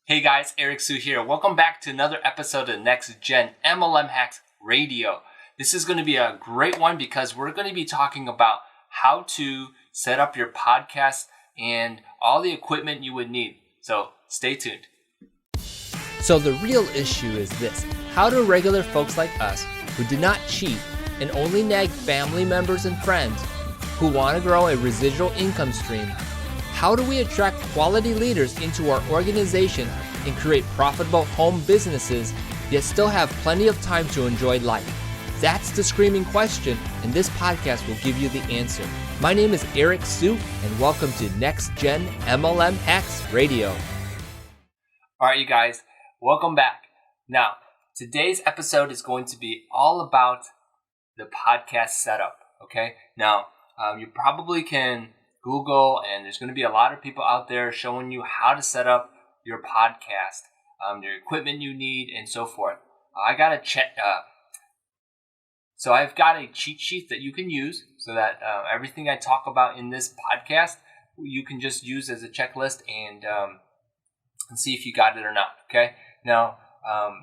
Hey guys, Eric Su here. Welcome back to another episode of Next Gen MLM Hacks Radio. This is going to be a great one because we're going to be talking about how to set up your podcast and all the equipment you would need. So stay tuned. So the real issue is this: how do regular folks like us, who do not cheat and only nag family members and friends who want to grow a residual income stream, how do we attract quality leaders into our organization and create profitable home businesses, yet still have plenty of time to enjoy life? That's the screaming question, and this podcast will give you the answer. My name is Eric Su, and welcome to Next Gen MLM Hacks Radio. All right, you guys, welcome back. Now, today's episode is going to be all about the podcast setup, okay? Now, you probably can Google, and there's going to be a lot of people out there showing you how to set up your podcast, your equipment you need, and so forth. I've got a cheat sheet that you can use so that everything I talk about in this podcast, you can just use as a checklist and see if you got it or not, okay? Now,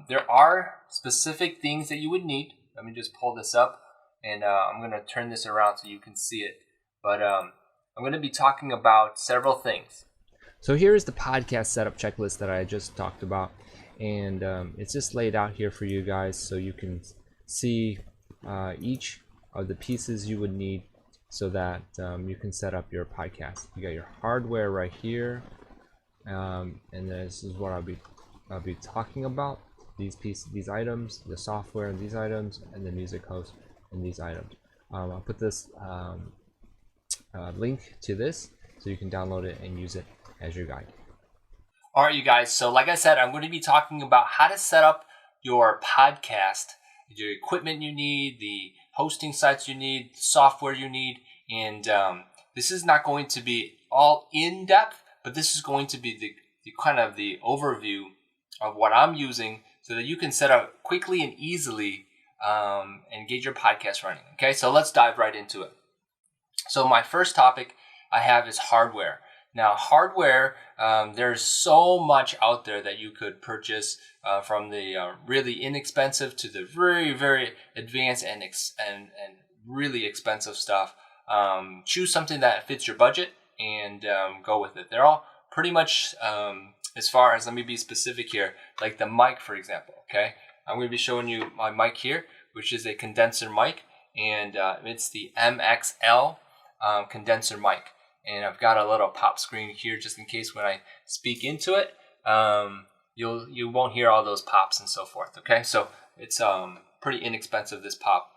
there are specific things that you would need. Let me just pull this up, and I'm going to turn this around so you can see it. But I'm going to be talking about several things. So here is the podcast setup checklist that I just talked about, and it's just laid out here for you guys so you can see each of the pieces you would need so that you can set up your podcast. You got your hardware right here, and this is what I'll be talking about. These items, the software and these items, and the music host and these items. I'll put this link to this so you can download it and use it as your guide. All right, you guys. So like I said, I'm going to be talking about how to set up your podcast, your equipment you need, the hosting sites you need, software you need. And this is not going to be all in depth, but this is going to be the kind of the overview of what I'm using so that you can set up quickly and easily and get your podcast running. Okay, so let's dive right into it. So my first topic I have is hardware. Now, hardware, there's so much out there that you could purchase from the really inexpensive to the very, very advanced and really expensive stuff. Choose something that fits your budget and go with it. They're all pretty much, as far as, let me be specific here, like the mic, for example, okay? I'm going to be showing you my mic here, which is a condenser mic, and it's the MXL condenser mic. And I've got a little pop screen here just in case when I speak into it, you won't hear all those pops and so forth, okay? So it's pretty inexpensive, this pop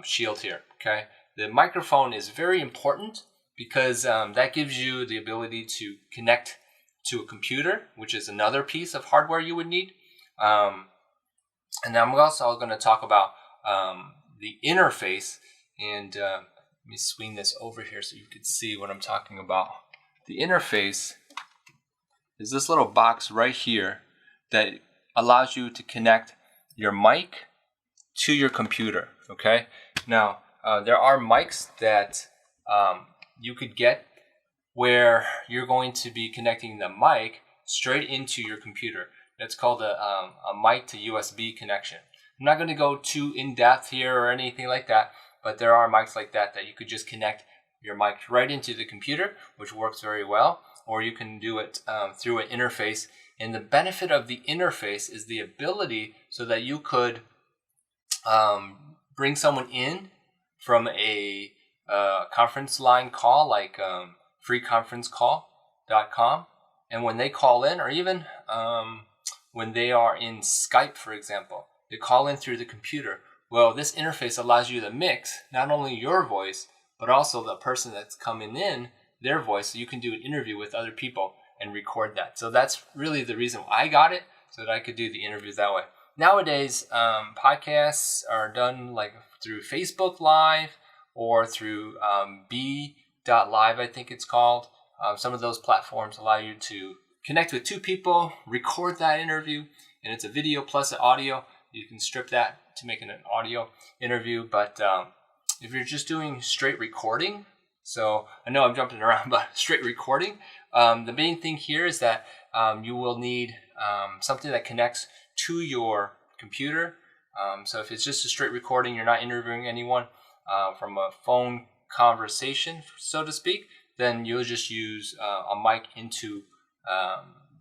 shield here, okay? The microphone is very important because that gives you the ability to connect to a computer, which is another piece of hardware you would need. And I'm also going to talk about the interface, and let me swing this over here so you can see what I'm talking about. The interface is this little box right here that allows you to connect your mic to your computer, okay? Now, there are mics that you could get where you're going to be connecting the mic straight into your computer. That's called a mic to USB connection. I'm not going to go too in-depth here or anything like that, but there are mics like that you could just connect your mic right into the computer, which works very well, or you can do it through an interface. And the benefit of the interface is the ability so that you could bring someone in from a conference line call, like freeconferencecall.com, and when they call in, or even when they are in Skype, for example, they call in through the computer. Well, this interface allows you to mix not only your voice, but also the person that's coming in, their voice, so you can do an interview with other people and record that. So that's really the reason why I got it, so that I could do the interviews that way. Nowadays, podcasts are done like through Facebook Live or through B.Live, I think it's called. Some of those platforms allow you to connect with two people, record that interview, and it's a video plus an audio. You can strip that to make it an audio interview, but if you're just doing straight recording, So I know I'm jumping around, but straight recording. The main thing here is that you will need something that connects to your computer. So if it's just a straight recording, you're not interviewing anyone from a phone conversation, so to speak, then you'll just use a mic into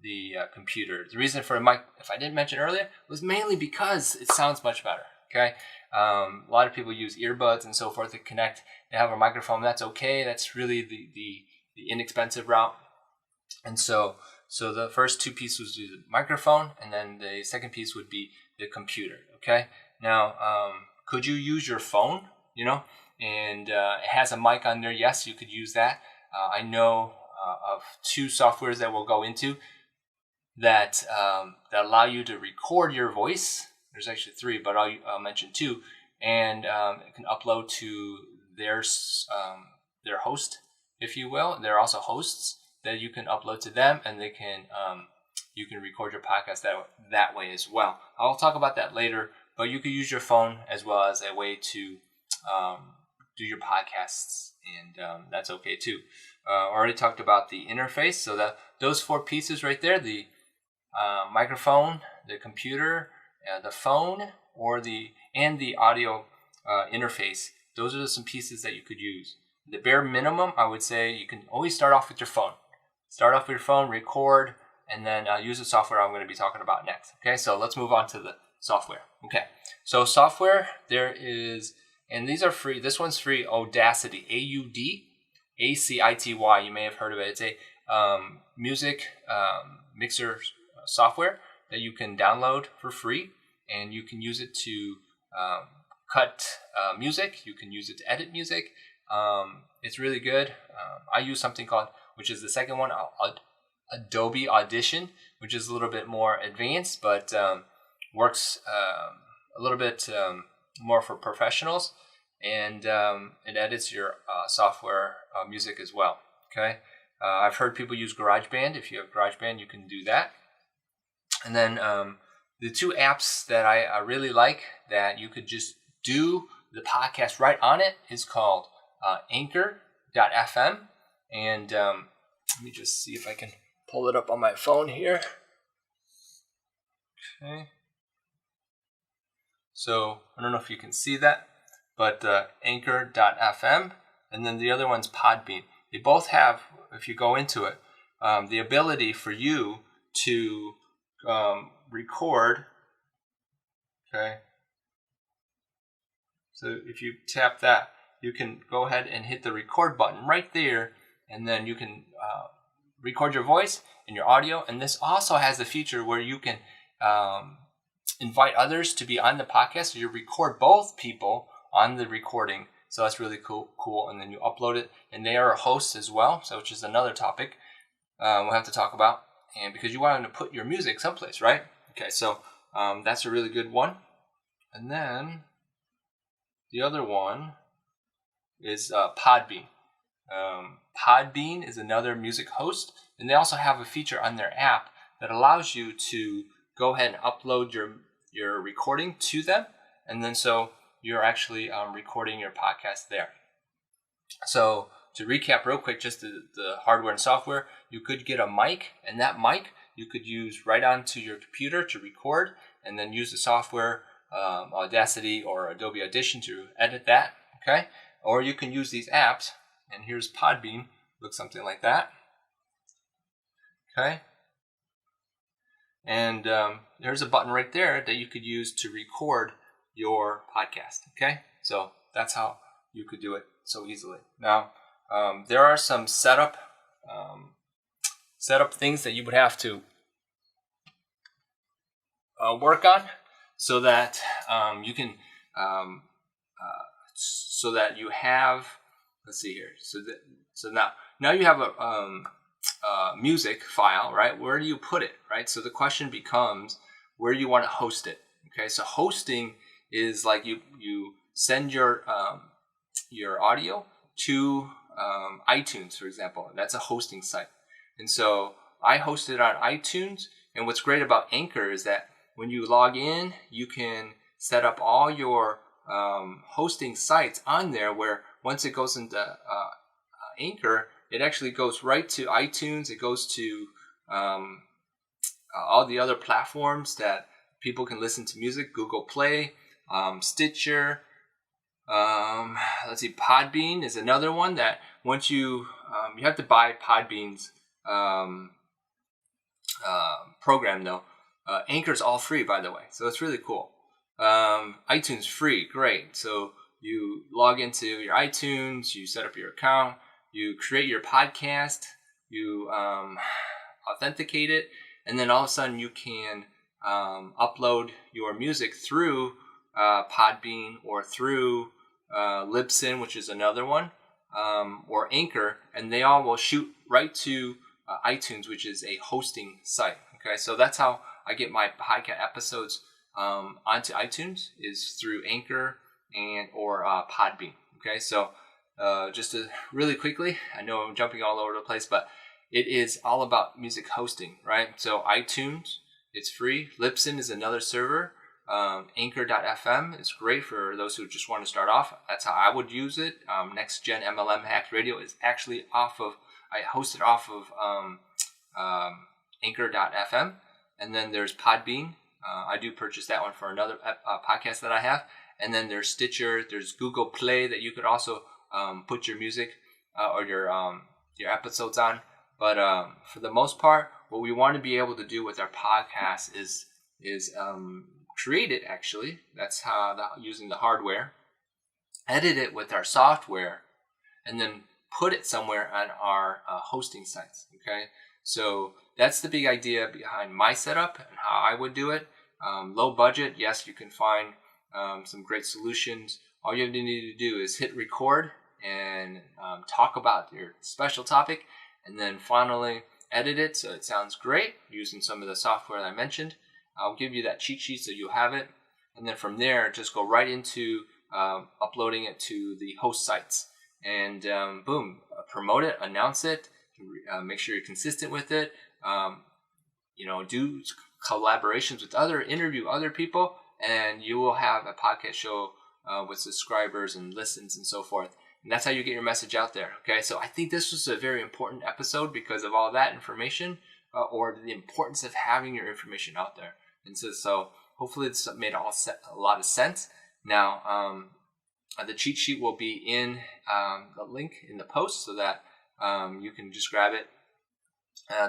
the computer. The reason for a mic, if I didn't mention earlier, was mainly because it sounds much better. Okay, a lot of people use earbuds and so forth to connect. They have a microphone. That's okay. That's really the inexpensive route. And so the first two pieces would be the microphone, and then the second piece would be the computer. Okay. Now, could you use your phone? And it has a mic on there. Yes, you could use that. I know of two softwares that we'll go into that allow you to record your voice. There's actually three, but I'll mention two, and it can upload to their host, if you will. They're also hosts that you can upload to them, and they can you can record your podcast that way as well. I'll talk about that later, but you could use your phone as well as a way to do your podcasts, and that's okay too. Already talked about the interface, so those four pieces right there: the microphone, the computer, the phone, and the audio interface. Those are some pieces that you could use. The bare minimum, I would say, you can always start off with your phone. Start off with your phone, record, and then use the software I'm going to be talking about next. Okay, so let's move on to the software. Okay, so software, there is, and these are free. This one's free, Audacity, Audacity. You may have heard of it. It's a music mixer software that you can download for free, and you can use it to cut music. You can use it to edit music. It's really good. I use something called, which is the second one, Adobe Audition, which is a little bit more advanced, but works a little bit more for professionals, and it edits your software music as well. Okay, I've heard people use GarageBand. If you have GarageBand, you can do that. And then the two apps that I really like that you could just do the podcast right on it is called Anchor.fm. And let me just see if I can pull it up on my phone here. Okay. So I don't know if you can see that, but Anchor.fm, and then the other one's Podbean. They both have, if you go into it, the ability for you to record. Okay. So if you tap that, you can go ahead and hit the record button right there, and then you can record your voice and your audio. And this also has the feature where you can invite others to be on the podcast. So you record both people on the recording. So that's really cool. And then you upload it, and they are a host as well, so which is another topic we'll have to talk about. And because you want to put your music someplace, right? Okay, so that's a really good one. And then the other one is Podbean. Podbean is another music host, and they also have a feature on their app that allows you to go ahead and upload your recording to them, and then so you're actually recording your podcast there. So to recap real quick, just the hardware and software, you could get a mic, and that mic you could use right onto your computer to record, and then use the software, Audacity or Adobe Audition, to edit that, okay? Or you can use these apps, and here's Podbean, looks something like that, okay? And there's a button right there that you could use to record your podcast, okay? So that's how you could do it so easily. Now, there are some setup things that you would have to work on, so that you can so that you have, let's see here, so now you have a music file, right? Where do you put it, right? So the question becomes, where do you want to host it? Okay, so hosting is like you send your audio to iTunes, for example. That's a hosting site. And so I host it on iTunes, and what's great about Anchor is that when you log in, you can set up all your hosting sites on there, where once it goes into Anchor, it actually goes right to iTunes. It goes to all the other platforms that people can listen to music. Google Play, Stitcher. Let's see, Podbean is another one that once you have to buy Podbean's program though. Anchor's all free, by the way, so it's really cool. iTunes free, great. So you log into your iTunes, you set up your account, you create your podcast, you authenticate it, and then all of a sudden you can upload your music through Podbean or through Libsyn, which is another one, or Anchor, and they all will shoot right to iTunes, which is a hosting site. Okay, so that's how I get my podcast episodes onto iTunes, is through Anchor and or Podbean. Okay, so just to really quickly, I know I'm jumping all over the place, but it is all about music hosting, right? So iTunes, it's free. Libsyn is another server. Anchor.fm is great for those who just want to start off. That's how I would use it. Next Gen MLM Hacks Radio is actually I host it off of Anchor.fm. And then there's Podbean. I do purchase that one for another podcast that I have. And then there's Stitcher. There's Google Play that you could also put your music or your episodes on. But for the most part, what we want to be able to do with our podcast is create it, actually. That's how using the hardware. Edit it with our software, and then put it somewhere on our hosting sites. Okay, so that's the big idea behind my setup and how I would do it. Low budget, yes, you can find some great solutions. All you need to do is hit record and talk about your special topic, and then finally edit it so it sounds great using some of the software that I mentioned. I'll give you that cheat sheet so you have it, and then from there just go right into uploading it to the host sites, and boom, promote it, announce it, make sure you're consistent with it. Do collaborations with interview other people, and you will have a podcast show with subscribers and listens and so forth. And that's how you get your message out there. Okay, so I think this was a very important episode because of all that information, or the importance of having your information out there. And so hopefully it's made a lot of sense. Now, the cheat sheet will be in the link in the post so that you can just grab it.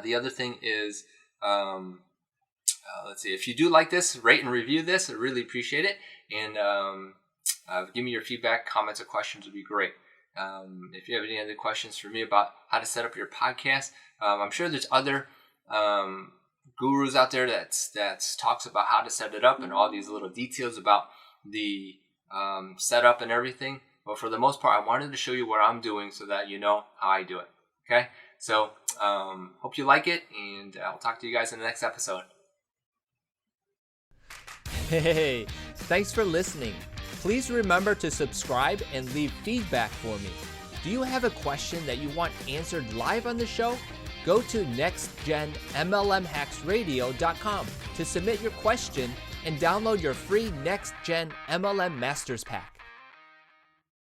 The other thing is, let's see, if you do like this, rate and review this. I really appreciate it. And give me your feedback, comments, or questions would be great. If you have any other questions for me about how to set up your podcast, I'm sure there's other gurus out there that talks about how to set it up and all these little details about the setup and everything. But for the most part, I wanted to show you what I'm doing so that you know how I do it. Okay, so hope you like it, and I'll talk to you guys in the next episode. Hey, thanks for listening. Please remember to subscribe and leave feedback for me. Do you have a question that you want answered live on the show? Go to nextgenmlmhacksradio.com to submit your question and download your free Next Gen MLM Masters Pack.